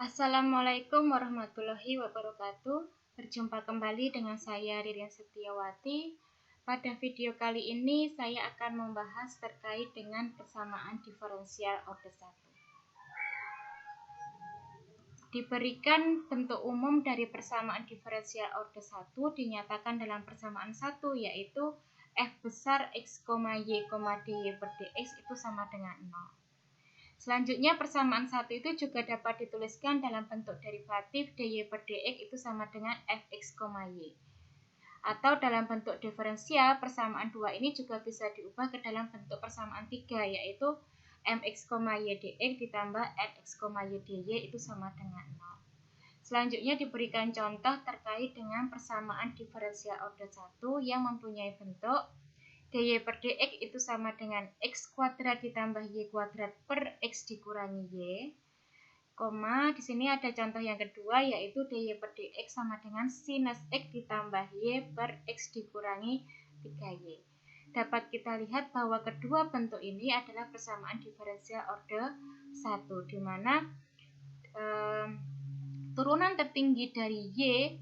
Assalamualaikum warahmatullahi wabarakatuh. Berjumpa kembali dengan saya Ririn Setiawati. Pada video kali ini saya akan membahas terkait dengan persamaan diferensial orde 1. Diberikan bentuk umum dari persamaan diferensial orde 1 dinyatakan dalam persamaan 1, yaitu f besar x, y, dy per dx itu sama dengan 0. Selanjutnya persamaan 1 itu juga dapat dituliskan dalam bentuk derivatif dy per dx itu sama dengan fx, y. Atau dalam bentuk diferensial, persamaan 2 ini juga bisa diubah ke dalam bentuk persamaan 3, yaitu mx, y dx ditambah nx, y dy itu sama dengan 0. Selanjutnya diberikan contoh terkait dengan persamaan diferensial orde 1 yang mempunyai bentuk dy per dx itu sama dengan x kuadrat ditambah y kuadrat per x dikurangi y, di sini ada contoh yang kedua, yaitu dy per dx sama dengan sinus x ditambah y per x dikurangi 3y. Dapat kita lihat bahwa kedua bentuk ini adalah persamaan diferensial orde 1, di mana turunan tertinggi dari y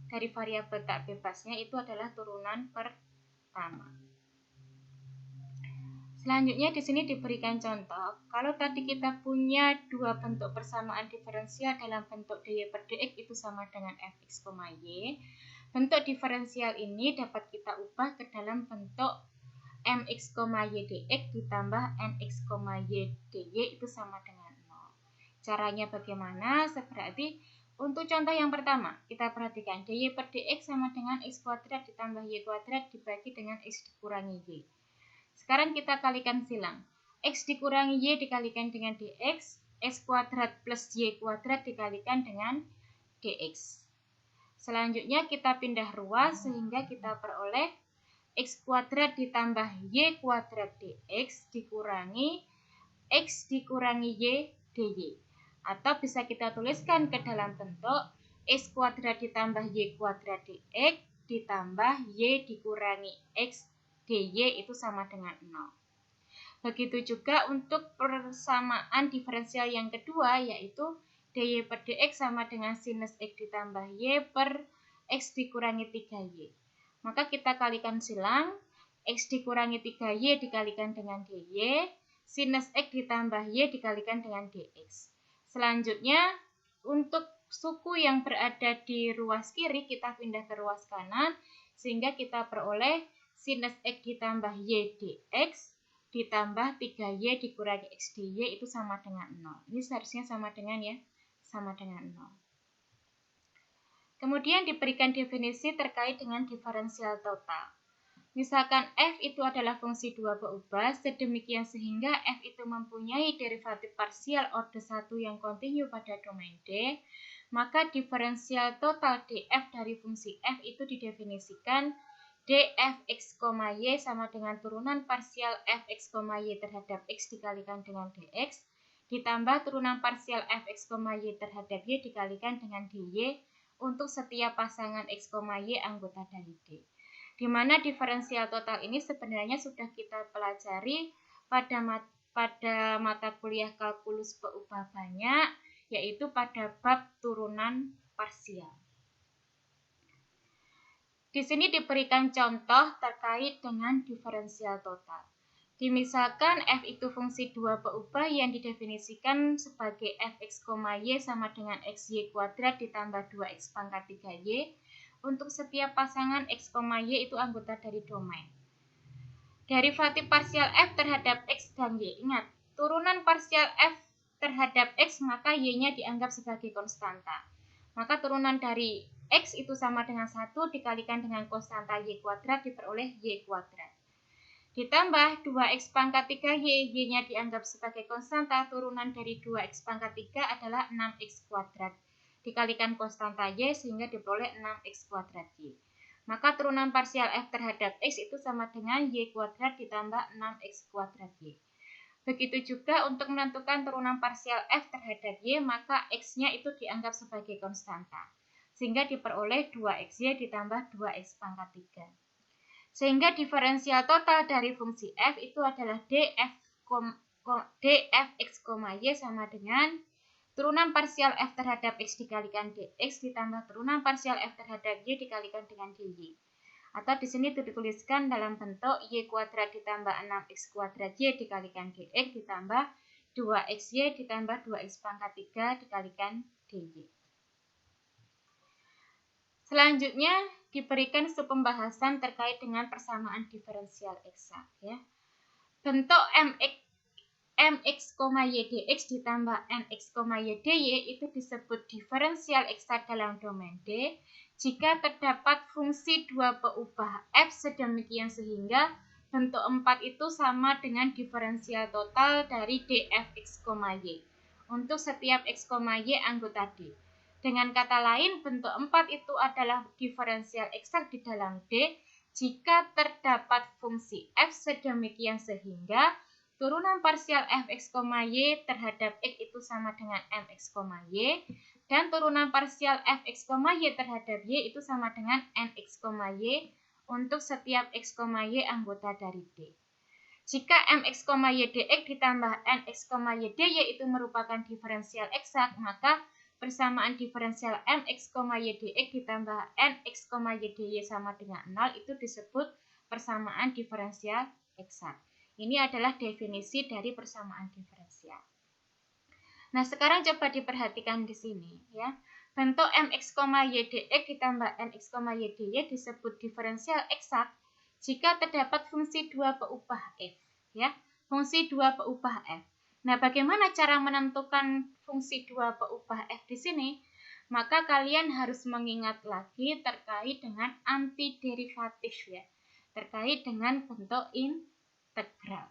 dari variabel tak bebasnya itu adalah turunan pertama. Selanjutnya di sini diberikan contoh, kalau tadi kita punya dua bentuk persamaan diferensial dalam bentuk dy per dx itu sama dengan fx, y. Bentuk diferensial ini dapat kita ubah ke dalam bentuk mx, y dx ditambah nx, y dy itu sama dengan 0. Caranya bagaimana? Berarti untuk contoh yang pertama, kita perhatikan dy per dx sama dengan x kuadrat ditambah y kuadrat dibagi dengan x dikurangi y. Sekarang kita kalikan silang. X dikurangi y dikalikan dengan dx, x kuadrat plus y kuadrat dikalikan dengan dx. Selanjutnya kita pindah ruas sehingga kita peroleh x kuadrat ditambah y kuadrat dx dikurangi x dikurangi y dy. Atau bisa kita tuliskan ke dalam bentuk x kuadrat ditambah y kuadrat dx ditambah y dikurangi x dy itu sama dengan 0. Begitu juga untuk persamaan diferensial yang kedua, yaitu dy per dx sama dengan sinus x ditambah y per x dikurangi 3y. Maka kita kalikan silang, x dikurangi 3y dikalikan dengan dy, sinus x ditambah y dikalikan dengan dx. Selanjutnya, untuk suku yang berada di ruas kiri, kita pindah ke ruas kanan, sehingga kita peroleh sinus x ditambah y dx ditambah 3y dikurangi x dy itu sama dengan 0. Ini seharusnya sama dengan 0. Kemudian diberikan definisi terkait dengan diferensial total. Misalkan f itu adalah fungsi dua beubah, sedemikian sehingga f itu mempunyai derivatif parsial orde 1 yang kontinu pada domain D, maka diferensial total df dari fungsi f itu didefinisikan df x, y sama dengan turunan parsial fx, y terhadap x dikalikan dengan dx ditambah turunan parsial fx, y terhadap y dikalikan dengan dy untuk setiap pasangan x, y anggota dari D. Di mana diferensial total ini sebenarnya sudah kita pelajari pada mata kuliah kalkulus beubah banyak, yaitu pada bab turunan parsial. Di sini diberikan contoh terkait dengan diferensial total. Dimisalkan f itu fungsi dua beubah yang didefinisikan sebagai fx, y sama dengan xy kuadrat ditambah 2x pangkat 3y untuk setiap pasangan x, y itu anggota dari domain. Derivatif parsial f terhadap x dan y. Ingat, turunan parsial f terhadap x maka y-nya dianggap sebagai konstanta. Maka turunan dari x itu sama dengan 1 dikalikan dengan konstanta y kuadrat diperoleh y kuadrat. Ditambah 2x pangkat 3y, y-nya dianggap sebagai konstanta, turunan dari 2x pangkat 3 adalah 6x kuadrat. Dikalikan konstanta y sehingga diperoleh 6x kuadrat y. Maka turunan parsial f terhadap x itu sama dengan y kuadrat ditambah 6x kuadrat y. Begitu juga untuk menentukan turunan parsial f terhadap y, maka x-nya itu dianggap sebagai konstanta. Sehingga diperoleh 2xy ditambah 2x pangkat 3. Sehingga diferensial total dari fungsi f itu adalah df x, y sama dengan turunan parsial f terhadap x dikalikan dx ditambah turunan parsial f terhadap y dikalikan dengan dy. Atau di sini dituliskan dalam bentuk y kuadrat ditambah 6x kuadrat y dikalikan dx ditambah 2xy ditambah 2x pangkat 3 dikalikan dy. Selanjutnya diberikan pembahasan terkait dengan persamaan diferensial eksak ya. Bentuk mx, y dx ditambah nx, y dy itu disebut diferensial eksak dalam domain D jika terdapat fungsi dua peubah f sedemikian sehingga bentuk 4 itu sama dengan diferensial total dari dfx, y untuk setiap x, y anggota D. Dengan kata lain, bentuk 4 itu adalah diferensial eksak di dalam D jika terdapat fungsi f sedemikian sehingga turunan parsial fx, y terhadap x itu sama dengan mx, y dan turunan parsial fx, y terhadap y itu sama dengan nx, y untuk setiap x, y anggota dari D. Jika mx, y dx ditambah nx, y dy itu merupakan diferensial eksak, maka persamaan diferensial mx, y dx ditambah nx, y dy sama dengan 0 itu disebut persamaan diferensial eksak. Ini adalah definisi dari persamaan diferensial. Nah, sekarang coba diperhatikan di sini ya. Bentuk mx, y dx ditambah nx, y dy disebut diferensial eksak jika terdapat fungsi dua peubah f ya. Fungsi dua peubah f. Nah, bagaimana cara menentukan fungsi dua peubah f di sini? Maka kalian harus mengingat lagi terkait dengan antiderivatif ya. Terkait dengan bentuk integral.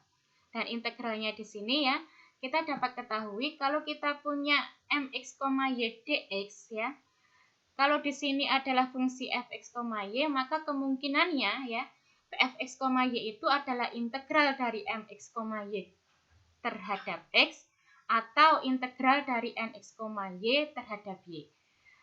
Dan integralnya di sini ya, kita dapat ketahui kalau kita punya mx, y dx ya. Kalau di sini adalah fungsi fx, y, maka kemungkinannya ya fx, y itu adalah integral dari mx, y terhadap x atau integral dari nx, y terhadap y.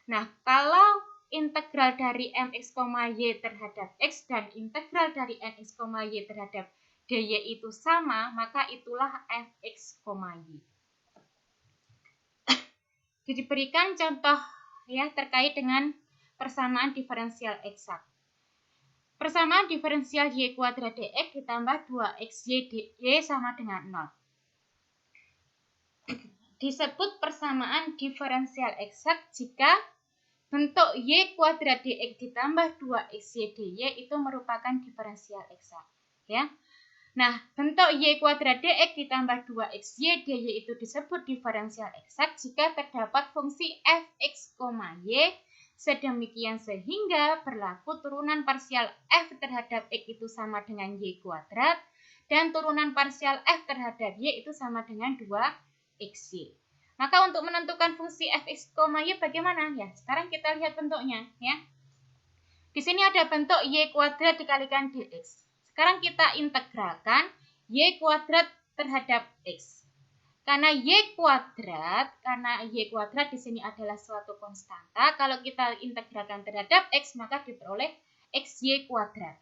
Nah, kalau integral dari mx, y terhadap x dan integral dari nx, y terhadap dy itu sama, maka itulah fx, y. Diberikan contoh ya terkait dengan persamaan diferensial eksak. Persamaan diferensial y kuadrat dx ditambah 2xy dy sama dengan 0. Disebut persamaan diferensial eksak jika bentuk y kuadrat dx ditambah 2xy dy itu merupakan diferensial eksak ya. Nah, bentuk y kuadrat dx ditambah 2xy dy itu disebut diferensial eksak jika terdapat fungsi fx, y sedemikian sehingga berlaku turunan parsial f terhadap x itu sama dengan y kuadrat dan turunan parsial f terhadap y itu sama dengan 2xy. Maka untuk menentukan fungsi fx, y bagaimana? Ya, sekarang kita lihat bentuknya ya. Di sini ada bentuk y kuadrat dikalikan dx. Sekarang kita integralkan y kuadrat terhadap x. Karena y kuadrat di sini adalah suatu konstanta, kalau kita integralkan terhadap x maka diperoleh xy kuadrat.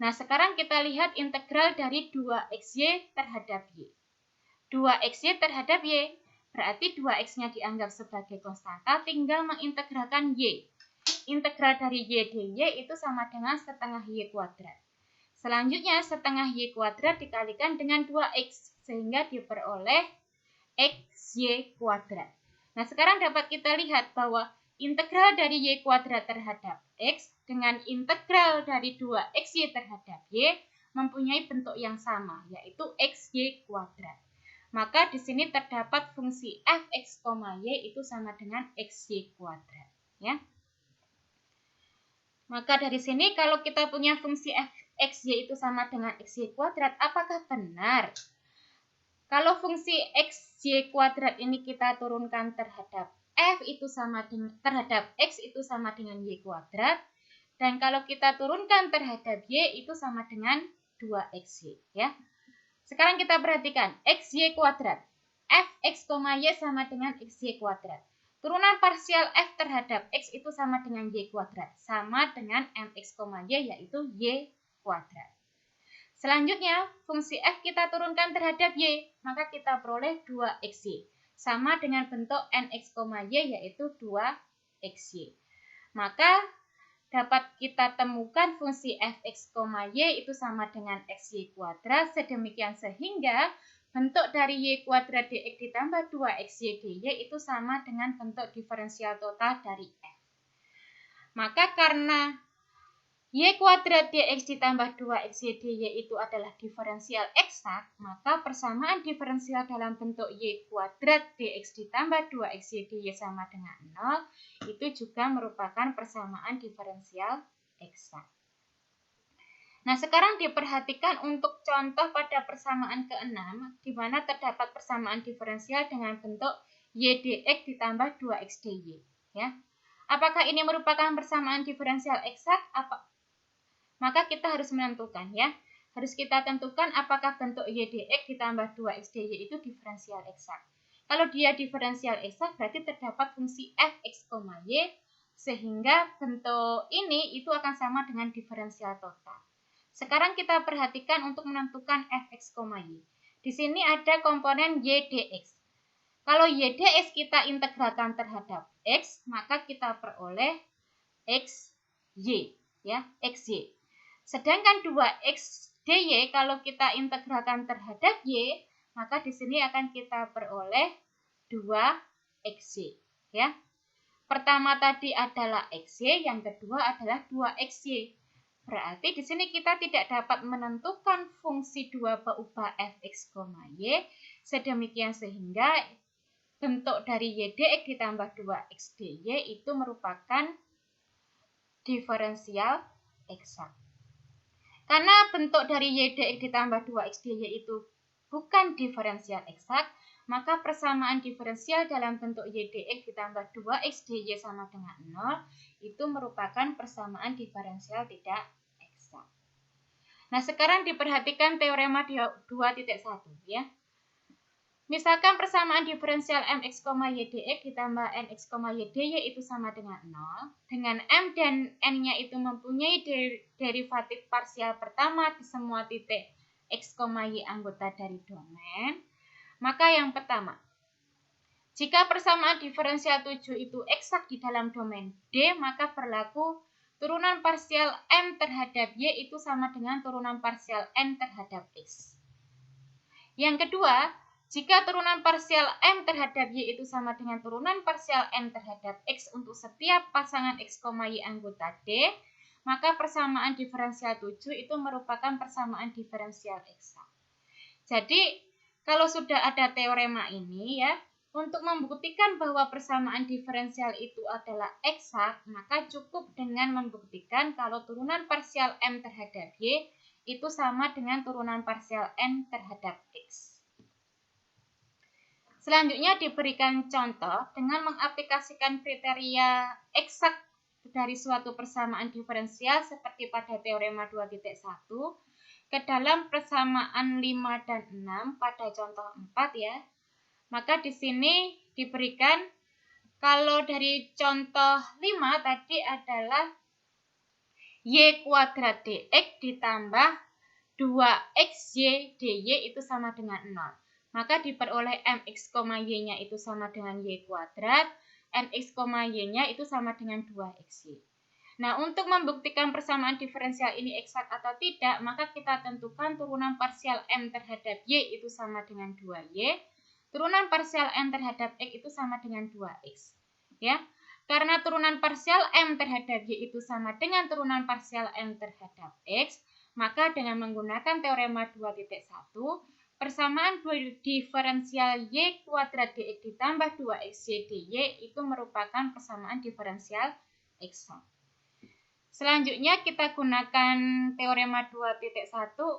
Nah, sekarang kita lihat integral dari 2xy terhadap y. 2xy terhadap y, berarti 2x-nya dianggap sebagai konstanta, tinggal mengintegralkan y. Integral dari y dy itu sama dengan setengah y kuadrat. Selanjutnya, setengah y kuadrat dikalikan dengan 2x, sehingga diperoleh xy kuadrat. Nah, sekarang dapat kita lihat bahwa integral dari y kuadrat terhadap x dengan integral dari 2xy terhadap y mempunyai bentuk yang sama, yaitu xy kuadrat. Maka di sini terdapat fungsi fx, y itu sama dengan xy kuadrat. Ya. Maka dari sini kalau kita punya fungsi xy itu sama dengan xy kuadrat, apakah benar? Kalau fungsi xy kuadrat ini kita turunkan terhadap f itu sama dengan terhadap x itu sama dengan y kuadrat, dan kalau kita turunkan terhadap y itu sama dengan 2xy ya. Sekarang kita perhatikan xy kuadrat. Fx, y sama dengan xy kuadrat. Turunan parsial f terhadap x itu sama dengan y kuadrat, sama dengan mx, y yaitu y kuadrat. Selanjutnya, fungsi f kita turunkan terhadap y, maka kita peroleh 2xy. sama dengan bentuk nx, y yaitu 2xy. Maka dapat kita temukan fungsi fx, y itu sama dengan xy kuadrat. Sedemikian sehingga bentuk dari y kuadrat dx ditambah 2xy dy itu sama dengan bentuk diferensial total dari f. Maka karena y kuadrat dx ditambah 2xy dy itu adalah diferensial eksak, maka persamaan diferensial dalam bentuk y kuadrat dx ditambah 2xy dy sama dengan 0 itu juga merupakan persamaan diferensial eksak. Nah, sekarang diperhatikan untuk contoh pada persamaan ke-6, di mana terdapat persamaan diferensial dengan bentuk y dx ditambah 2x dy. Ya. Apakah ini merupakan persamaan diferensial eksak? Maka kita harus menentukan ya. Harus kita tentukan apakah bentuk y dx ditambah 2x dy itu diferensial eksak. Kalau dia diferensial eksak berarti terdapat fungsi fx, y sehingga bentuk ini itu akan sama dengan diferensial total. Sekarang kita perhatikan untuk menentukan fx, y. Di sini ada komponen y dx. Kalau y dx kita integralkan terhadap x, maka kita peroleh xy, ya, xy. Sedangkan 2x dy kalau kita integralkan terhadap y, maka di sini akan kita peroleh 2xy, ya. Pertama tadi adalah xy, yang kedua adalah 2xy. Berarti di sini kita tidak dapat menentukan fungsi 2 beubah fx, y. Sedemikian sehingga bentuk dari y dx ditambah 2x dy itu merupakan diferensial eksak. Karena bentuk dari y dx ditambah 2x dy itu bukan diferensial eksak, maka persamaan diferensial dalam bentuk y dx ditambah 2x dy sama dengan 0 itu merupakan persamaan diferensial tidak eksak. Nah, sekarang diperhatikan teorema 2.1 ya. Misalkan persamaan diferensial mx, y dx ditambah nx, y dy itu sama dengan 0. Dengan m dan n-nya itu mempunyai derivatif parsial pertama di semua titik x, y anggota dari domain. Maka yang pertama, jika persamaan diferensial 7 itu eksak di dalam domain D, maka berlaku turunan parsial m terhadap y itu sama dengan turunan parsial n terhadap x. Yang kedua, jika turunan parsial m terhadap y itu sama dengan turunan parsial n terhadap x untuk setiap pasangan x, y anggota D, maka persamaan diferensial 7 itu merupakan persamaan diferensial eksak. Jadi, kalau sudah ada teorema ini ya, untuk membuktikan bahwa persamaan diferensial itu adalah eksak, maka cukup dengan membuktikan kalau turunan parsial m terhadap y itu sama dengan turunan parsial n terhadap x. Selanjutnya diberikan contoh dengan mengaplikasikan kriteria eksak dari suatu persamaan diferensial seperti pada teorema 2.1 ke dalam persamaan 5 dan 6 pada contoh 4 ya. Maka di sini diberikan kalau dari contoh 5 tadi adalah y kuadrat dx ditambah 2xy dy itu sama dengan 0. Maka diperoleh mx, y-nya itu sama dengan y kuadrat, nx, y-nya itu sama dengan 2xy. Nah, untuk membuktikan persamaan diferensial ini eksak atau tidak, maka kita tentukan turunan parsial m terhadap y itu sama dengan 2y, turunan parsial n terhadap x itu sama dengan 2x. Ya. Karena turunan parsial m terhadap y itu sama dengan turunan parsial n terhadap x, maka dengan menggunakan teorema 2.1, persamaan diferensial y kuadrat dx ditambah 2xy dy itu merupakan persamaan diferensial eksak. Selanjutnya kita gunakan teorema 2.1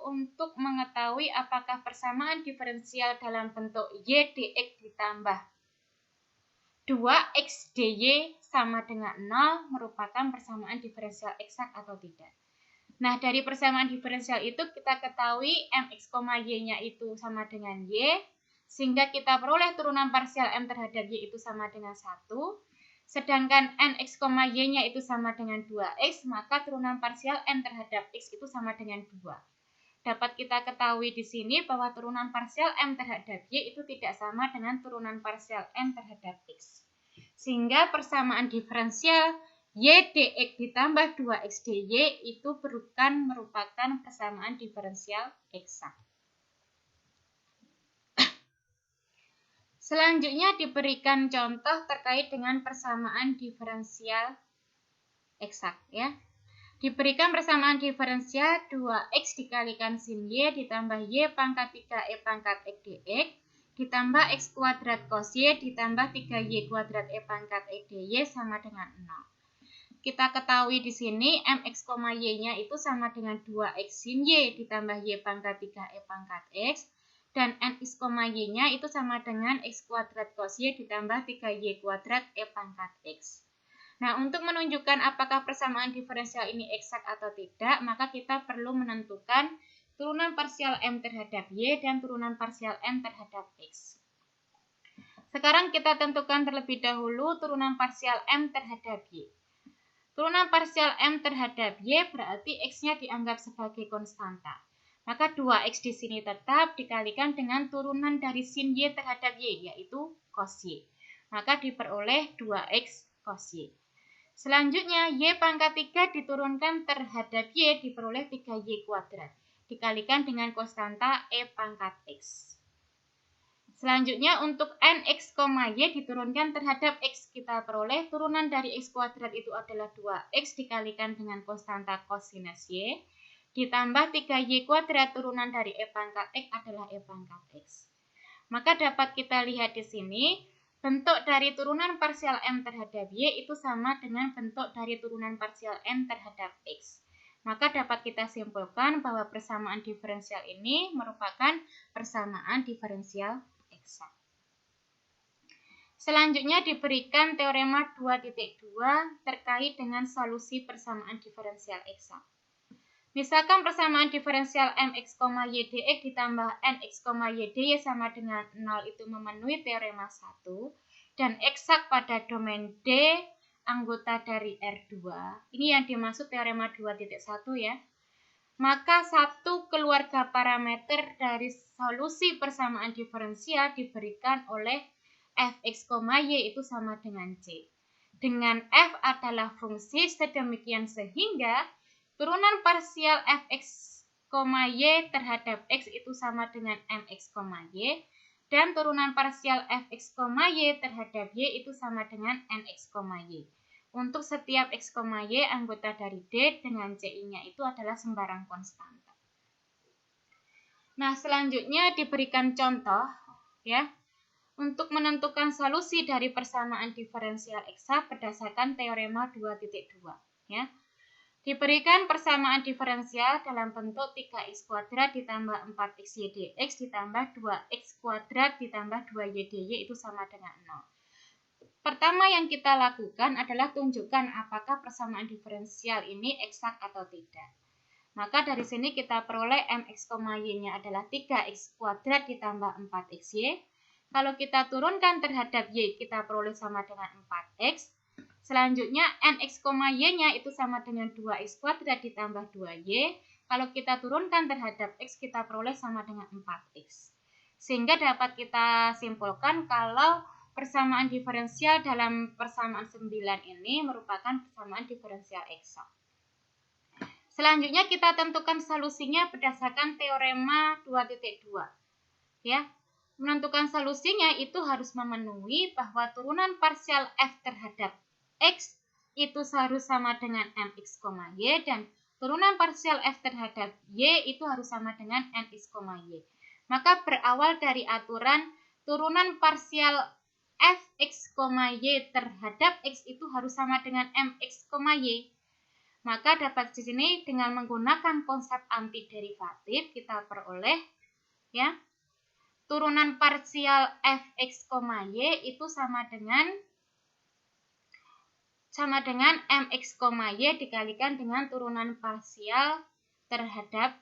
untuk mengetahui apakah persamaan diferensial dalam bentuk y dx ditambah 2x dy sama dengan 0 merupakan persamaan diferensial eksak atau tidak. Nah, dari persamaan diferensial itu kita ketahui mx, y-nya itu sama dengan y, sehingga kita peroleh turunan parsial m terhadap y itu sama dengan 1. Sedangkan nx, y-nya itu sama dengan 2x, maka turunan parsial n terhadap x itu sama dengan 2. dapat kita ketahui di sini bahwa turunan parsial M terhadap Y itu tidak sama dengan turunan parsial N terhadap X. Sehingga persamaan diferensial Y dx ditambah 2X dy itu bukan merupakan persamaan diferensial eksak. Selanjutnya diberikan contoh terkait dengan persamaan diferensial eksak ya. Diberikan persamaan diferensial 2x dikalikan sin y ditambah y pangkat 3e pangkat x dx ditambah x kuadrat cos y ditambah 3y kuadrat e pangkat x dy sama dengan 0. Kita ketahui di sini mx, y-nya itu sama dengan 2x sin y ditambah y pangkat 3e pangkat x. Dan nx, y-nya itu sama dengan x kuadrat cos y ditambah 3y kuadrat e pangkat x. Nah, untuk menunjukkan apakah persamaan diferensial ini eksak atau tidak, maka kita perlu menentukan turunan parsial M terhadap Y dan turunan parsial N terhadap X. Sekarang kita tentukan terlebih dahulu turunan parsial M terhadap Y. Turunan parsial M terhadap Y berarti X-nya dianggap sebagai konstanta. Maka 2X di sini tetap dikalikan dengan turunan dari sin Y terhadap Y, yaitu cos Y. Maka diperoleh 2X cos Y. Selanjutnya, Y pangkat 3 diturunkan terhadap Y diperoleh 3Y kuadrat. Dikalikan dengan konstanta E pangkat X. Selanjutnya, untuk Nx, Y diturunkan terhadap X. Kita peroleh turunan dari X kuadrat itu adalah 2X dikalikan dengan konstanta cosinus Y. Ditambah 3Y kuadrat turunan dari E pangkat X adalah E pangkat X. Maka dapat kita lihat di sini, bentuk dari turunan parsial M terhadap Y itu sama dengan bentuk dari turunan parsial N terhadap X. Maka dapat kita simpulkan bahwa persamaan diferensial ini merupakan persamaan diferensial eksak. Selanjutnya diberikan teorema 2.2 terkait dengan solusi persamaan diferensial eksak. Misalkan persamaan diferensial mx, y dx ditambah nx, y dy sama dengan 0 itu memenuhi teorema 1 dan eksak pada domain D anggota dari R2. Ini yang dimaksud teorema 2.1 ya. Maka satu keluarga parameter dari solusi persamaan diferensial diberikan oleh fx, y itu sama dengan c. Dengan f adalah fungsi sedemikian sehingga turunan parsial fx, y terhadap x itu sama dengan mx, y. Dan turunan parsial fx, y terhadap y itu sama dengan nx, y. Untuk setiap x, y anggota dari D dengan ci-nya itu adalah sembarang konstanta. Nah, selanjutnya diberikan contoh ya untuk menentukan solusi dari persamaan diferensial eksak berdasarkan teorema 2.2 ya. Diberikan persamaan diferensial dalam bentuk 3x kuadrat ditambah 4xy dx ditambah 2x kuadrat ditambah 2y dy itu sama dengan 0. Pertama yang kita lakukan adalah tunjukkan apakah persamaan diferensial ini eksak atau tidak. Maka dari sini kita peroleh mx, y-nya adalah 3x kuadrat ditambah 4xy. Kalau kita turunkan terhadap y, kita peroleh sama dengan 4x. Selanjutnya, nx, y-nya itu sama dengan 2x kuadrat ditambah 2y. Kalau kita turunkan terhadap x, kita peroleh sama dengan 4x. Sehingga dapat kita simpulkan kalau persamaan diferensial dalam persamaan 9 ini merupakan persamaan diferensial eksak. Selanjutnya kita tentukan solusinya berdasarkan teorema 2.2. Ya. Menentukan solusinya itu harus memenuhi bahwa turunan parsial f terhadap x itu harus sama dengan mx, y dan turunan parsial f terhadap y itu harus sama dengan nx, y. Maka berawal dari aturan turunan parsial fx, y terhadap x itu harus sama dengan mx, y. Maka dapat di sini dengan menggunakan konsep antiderivatif kita peroleh ya turunan parsial fx, y itu sama dengan mx, y dikalikan dengan turunan parsial terhadap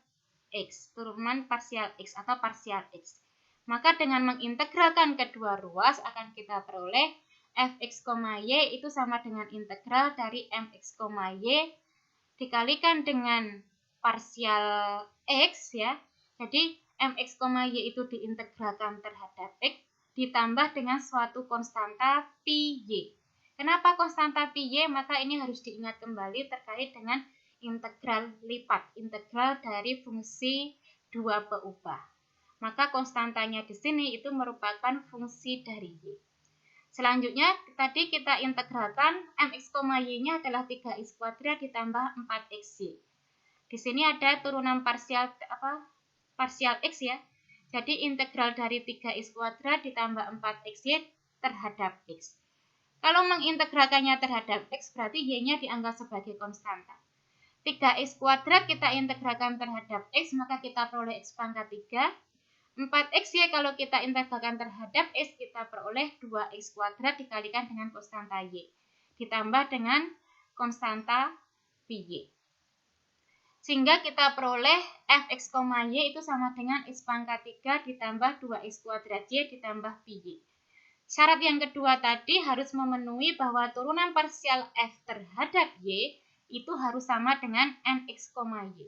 x, turunan parsial x atau parsial x. Maka dengan mengintegralkan kedua ruas akan kita peroleh fx, y itu sama dengan integral dari mx, y dikalikan dengan parsial X ya. Jadi mx, y itu diintegralkan terhadap X ditambah dengan suatu konstanta pi y. Kenapa konstanta pi y? Maka ini harus diingat kembali terkait dengan integral lipat, integral dari fungsi dua peubah. Maka konstantanya di sini itu merupakan fungsi dari y. Selanjutnya tadi kita integralkan mx, y-nya adalah 3x kuadrat ditambah 4xy. Di sini ada turunan parsial x ya. Jadi integral dari 3x kuadrat ditambah 4xy terhadap x. Kalau mengintegralkannya terhadap x berarti y-nya dianggap sebagai konstanta. 3x kuadrat kita integralkan terhadap x, maka kita peroleh x pangkat 3. 4xy kalau kita integralkan terhadap x, kita peroleh 2x kuadrat dikalikan dengan konstanta y. Ditambah dengan konstanta pi y. Sehingga kita peroleh fx, y itu sama dengan x pangkat 3 ditambah 2x kuadrat y ditambah pi y. Syarat yang kedua tadi harus memenuhi bahwa turunan parsial f terhadap y itu harus sama dengan mx, y.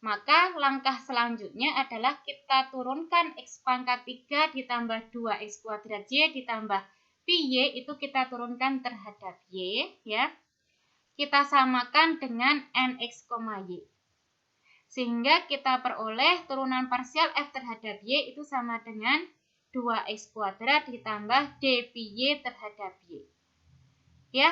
Maka langkah selanjutnya adalah kita turunkan x pangkat 3 ditambah 2x kuadrat y ditambah pi y itu kita turunkan terhadap y ya. Kita samakan dengan mx, y. Sehingga kita peroleh turunan parsial f terhadap y itu sama dengan 2x kuadrat ditambah d pi y terhadap y. Ya,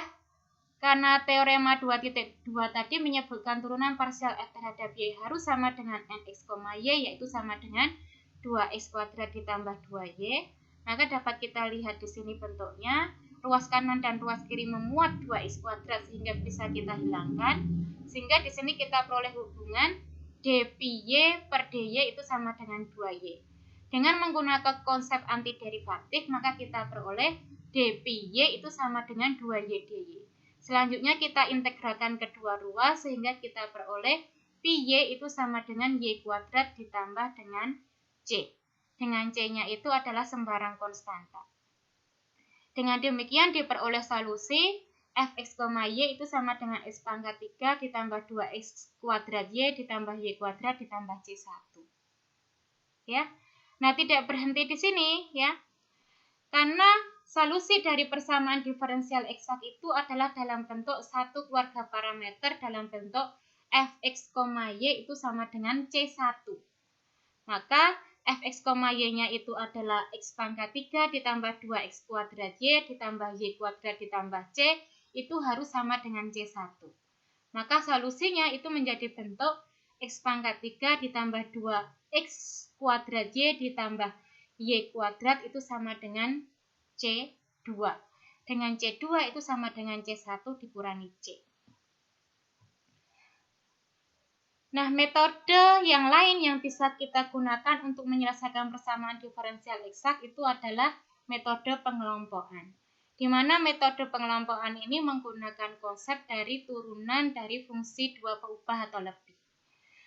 karena teorema 2.2 tadi menyebutkan turunan parsial f terhadap y harus sama dengan mx, y yaitu sama dengan 2x kuadrat ditambah 2y. Maka dapat kita lihat di sini bentuknya. Ruas kanan dan ruas kiri memuat 2x kuadrat sehingga bisa kita hilangkan. Sehingga di sini kita peroleh hubungan d pi y per dy itu sama dengan 2y. Dengan menggunakan konsep antiderivatif, maka kita peroleh d pi y itu sama dengan 2y dy. Selanjutnya kita integralkan kedua ruas sehingga kita peroleh pi y itu sama dengan y kuadrat ditambah dengan c. Dengan c-nya itu adalah sembarang konstanta. Dengan demikian diperoleh solusi fx, y itu sama dengan x pangkat 3 ditambah 2x kuadrat y ditambah y kuadrat ditambah c1. Ya. Nah, tidak berhenti di sini ya. Karena solusi dari persamaan diferensial eksak itu adalah dalam bentuk satu keluarga parameter dalam bentuk fx, y itu sama dengan c1. Maka fx, y-nya itu adalah x pangkat 3 ditambah 2x kuadrat y ditambah y kuadrat ditambah c itu harus sama dengan c1. Maka solusinya itu menjadi bentuk x pangkat 3 ditambah 2x kuadrat y ditambah y kuadrat itu sama dengan c2. Dengan c2 itu sama dengan c1 dikurangi c. Nah, metode yang lain yang bisa kita gunakan untuk menyelesaikan persamaan diferensial eksak itu adalah metode pengelompokan. Di mana metode pengelompokan ini menggunakan konsep dari turunan dari fungsi dua peubah atau lebih.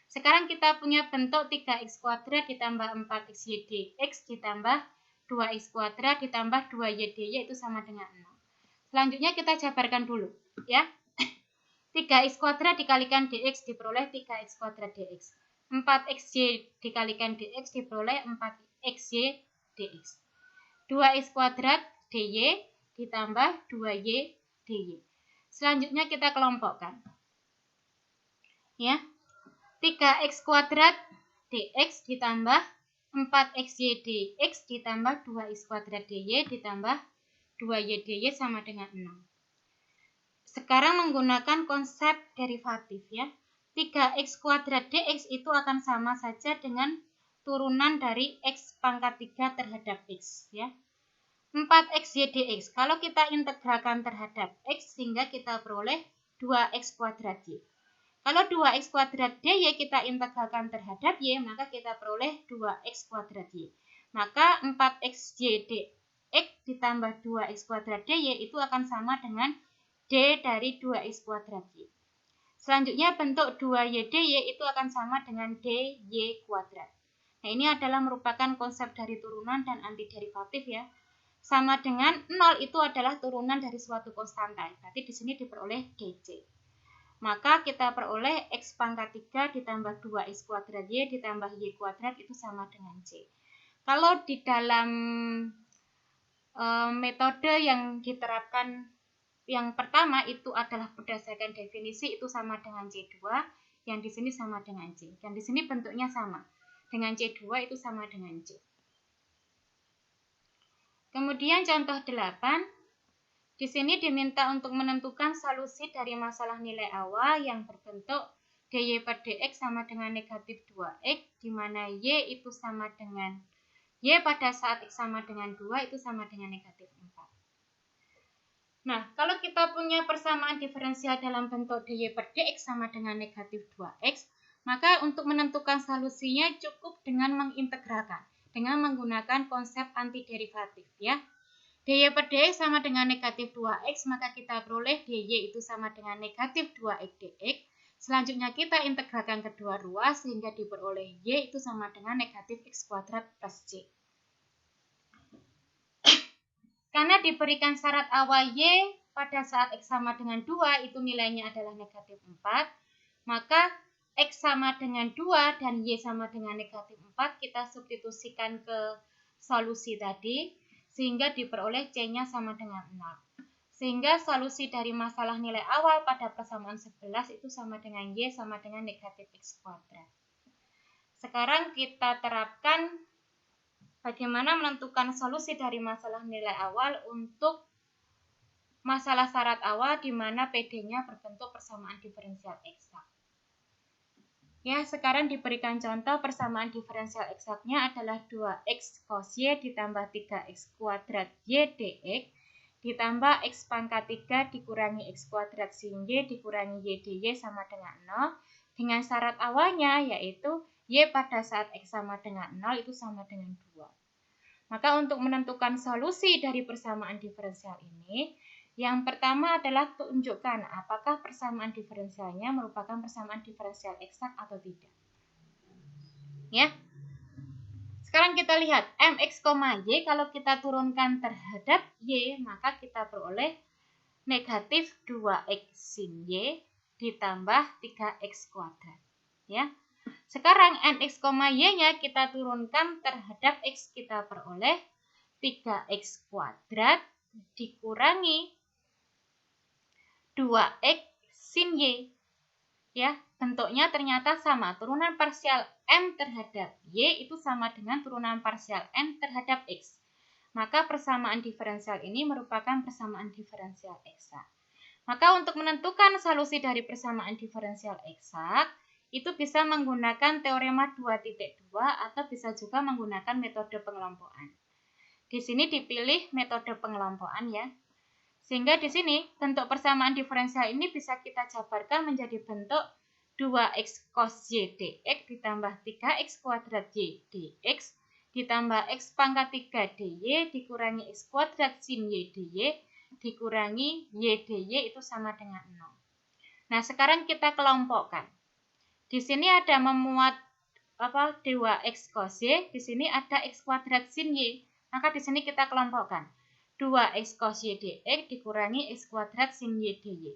Sekarang kita punya bentuk 3x kuadrat ditambah 4xy dx ditambah 2x kuadrat ditambah 2y dy itu sama dengan 0. Selanjutnya kita jabarkan dulu ya. 3x kuadrat dikalikan dx diperoleh 3x kuadrat dx. 4xy dikalikan dx diperoleh 4xy dx. 2x kuadrat dy ditambah 2y dy. Selanjutnya kita kelompokkan. Ya. 3x kuadrat dx ditambah 4xy dx ditambah 2x kuadrat dy ditambah 2y dy sama dengan 0. Sekarang menggunakan konsep derivatif ya. 3x kuadrat dx itu akan sama saja dengan turunan dari x pangkat 3 terhadap x ya. 4xy dx kalau kita integralkan terhadap x sehingga kita peroleh 2x kuadrat y. Kalau 2x kuadrat dy kita integralkan terhadap y, maka kita peroleh 2x kuadrat y. Maka 4xy dx ditambah 2x kuadrat dy itu akan sama dengan d dari 2x kuadrat y. Selanjutnya bentuk 2y dy itu akan sama dengan dy kuadrat. Nah, ini adalah merupakan konsep dari turunan dan antiderivatif ya. Sama dengan 0 itu adalah turunan dari suatu konstanta. Berarti di sini diperoleh dc. Maka kita peroleh X pangkat 3 ditambah 2X kuadrat Y ditambah Y kuadrat itu sama dengan C. Kalau di dalam metode yang diterapkan yang pertama itu adalah berdasarkan definisi itu sama dengan C2, yang di sini sama dengan C. Dan di sini bentuknya sama. Dengan C2 itu sama dengan C. Kemudian contoh 8. Di sini diminta untuk menentukan solusi dari masalah nilai awal yang berbentuk dy per dx sama dengan negatif 2x, di mana y itu sama dengan y pada saat x sama dengan 2 itu sama dengan negatif 4. Nah, kalau kita punya persamaan diferensial dalam bentuk dy per dx sama dengan negatif 2x, maka untuk menentukan solusinya cukup dengan mengintegralkan, dengan menggunakan konsep antiderivatif ya. dy per dx sama dengan negatif 2x, maka kita peroleh dy itu sama dengan negatif 2x dx. Selanjutnya kita integralkan kedua ruas sehingga diperoleh y itu sama dengan negatif x kuadrat plus c. Karena diberikan syarat awal y pada saat x sama dengan 2 itu nilainya adalah negatif 4, maka x sama dengan 2 dan y sama dengan negatif 4 kita substitusikan ke solusi tadi, sehingga diperoleh C-nya sama dengan 0. Sehingga solusi dari masalah nilai awal pada persamaan 11 itu sama dengan Y sama dengan negatif X kuadrat. Sekarang kita terapkan bagaimana menentukan solusi dari masalah nilai awal untuk masalah syarat awal di mana PD-nya berbentuk persamaan diferensial eksak. Ya, sekarang diberikan contoh persamaan diferensial eksaknya adalah 2x cos y ditambah 3x kuadrat y dx ditambah x pangkat 3 dikurangi x kuadrat sin y dikurangi y dy sama dengan 0 dengan syarat awalnya yaitu y pada saat x sama dengan 0 itu sama dengan 2. Maka untuk menentukan solusi dari persamaan diferensial ini, yang pertama adalah tunjukkan apakah persamaan diferensialnya merupakan persamaan diferensial eksak atau tidak. Ya. Sekarang kita lihat mx, y kalau kita turunkan terhadap y, maka kita peroleh negatif 2x sin y ditambah 3x kuadrat. Ya. Sekarang nx, y-nya kita turunkan terhadap x, kita peroleh 3x kuadrat dikurangi 2x sin y. Ya, bentuknya ternyata sama. Turunan parsial m terhadap y itu sama dengan turunan parsial n terhadap x. Maka persamaan diferensial ini merupakan persamaan diferensial eksak. Maka untuk menentukan solusi dari persamaan diferensial eksak, itu bisa menggunakan teorema 2.2 atau bisa juga menggunakan metode pengelompokan. Di sini dipilih metode pengelompokan ya. Sehingga di sini bentuk persamaan diferensial ini bisa kita jabarkan menjadi bentuk 2x cos y dx ditambah 3x kuadrat y dx ditambah x pangkat 3 dy dikurangi x kuadrat sin y dy dikurangi y dy itu sama dengan 0. Nah, sekarang kita kelompokkan. Di sini ada memuat 2x cos y, di sini ada x kuadrat sin y. Maka di sini kita kelompokkan. 2x cos y dx dikurangi x kuadrat sin y dy.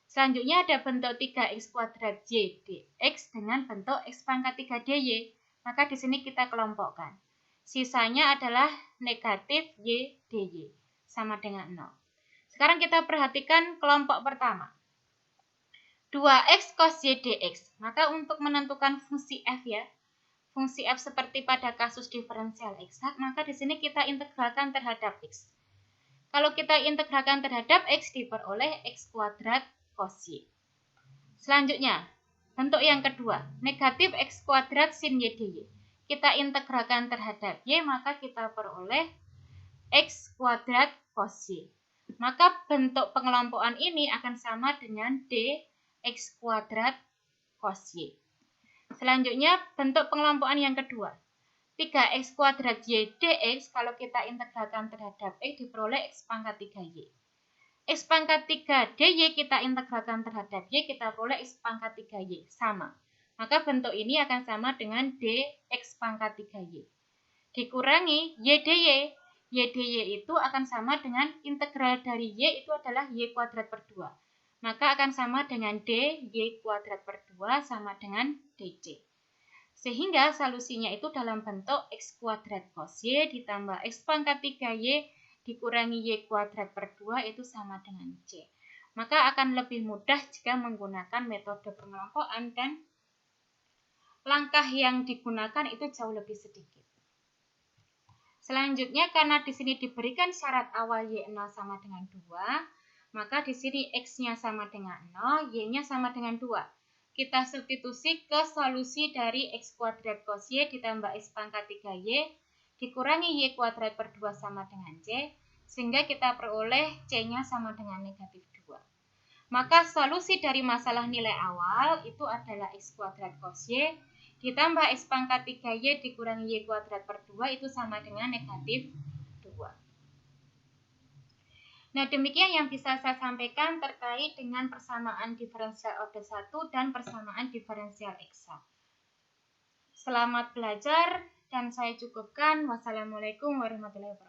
Selanjutnya ada bentuk 3x kuadrat y dx dengan bentuk x pangkat 3 dy. Maka di sini kita kelompokkan. Sisanya adalah negatif y dy sama dengan 0. Sekarang kita perhatikan kelompok pertama. 2x cos y dx. Maka untuk menentukan fungsi f ya. Fungsi f seperti pada kasus diferensial eksak, maka di sini kita integralkan terhadap x. Kalau kita integralkan terhadap x diperoleh x kuadrat cos y. Selanjutnya, bentuk yang kedua, negatif x kuadrat sin y dy. Kita integralkan terhadap y, maka kita peroleh x kuadrat cos y. Maka bentuk pengelompokan ini akan sama dengan dx kuadrat cos y. Selanjutnya, bentuk pengelompokan yang kedua. 3x kuadrat y dx kalau kita integralkan terhadap x diperoleh x pangkat 3y. X pangkat 3 dy kita integralkan terhadap y kita peroleh x pangkat 3y. Sama. Maka bentuk ini akan sama dengan dx pangkat 3y. Dikurangi y dy. Y dy itu akan sama dengan integral dari y itu adalah y kuadrat per 2. maka akan sama dengan D, Y kuadrat per 2 sama dengan DC. Sehingga solusinya itu dalam bentuk X kuadrat cos Y ditambah X pangkat 3Y dikurangi Y kuadrat per 2 itu sama dengan C. Maka akan lebih mudah jika menggunakan metode pengelompokan dan langkah yang digunakan itu jauh lebih sedikit. Selanjutnya, karena di sini diberikan syarat awal Y0 sama dengan 2, maka di sini X-nya sama dengan 0, Y-nya sama dengan 2. Kita substitusi ke solusi dari X kuadrat cos Y ditambah X pangkat 3Y dikurangi Y kuadrat per 2 sama dengan C, sehingga kita peroleh C-nya sama dengan negatif 2. Maka solusi dari masalah nilai awal itu adalah X kuadrat cos Y ditambah X pangkat 3Y dikurangi Y kuadrat per 2 itu sama dengan negatif 2. Nah, demikian yang bisa saya sampaikan terkait dengan persamaan diferensial order 1 dan persamaan diferensial eksak. Selamat belajar dan saya cukupkan. Wassalamualaikum warahmatullahi wabarakatuh.